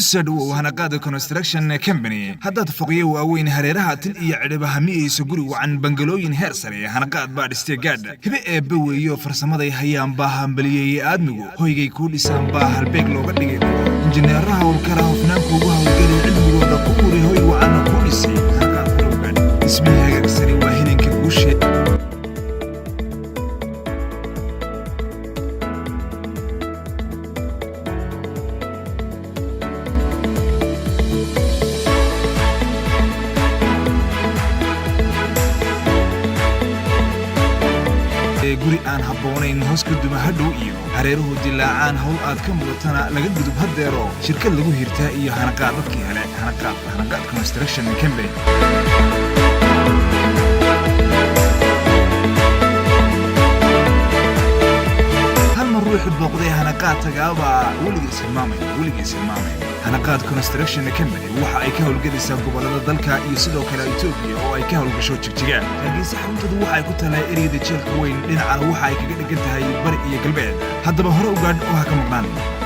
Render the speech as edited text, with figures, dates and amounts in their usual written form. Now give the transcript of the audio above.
kusad hanaqaada construction company haddaad foqyo waaweyn hareeraha tin iyo cidhibaha miyayso guri wacan bangalooyin heer sare hanaqaad baa dhistay gaadh hibe eebba weeyo farsamaday hayaan baa hambaliyey aadmigu hoygay ku dhisaan baa halbeeg looga dhigay injineeraha howlkara hufnaanku ugu hawlgelay cilmigooda ku uri hoy wacan ku dhisay hanaqaad dhowgan ismii hagaagsani waa hinanka guushe guri aan habboonayn hoos ka duma hadhow iyo hareeruhu dilaacaan hawl aad ka mudatana laga gudub haddeero shirkad lagu hirtaa iyo hanaqaad dadkii hele hanaqaad construction company ruuxu booqday hanaqaad tagaaba weligiis hilmaamay hanaqaad construction company waxa ay ka howlgelaysaa gobolada dalka iyo sidoo kale Itoobiya oo ay ka howlgasho Jigjiga hargeysa xaruntoodu waxa ay ku tahay ereyada jeelka weyn dhinacana waxa ay kaga dhigan tahay bari iyo galbeed haddaba hore u gaadh oo ha ka maqnaan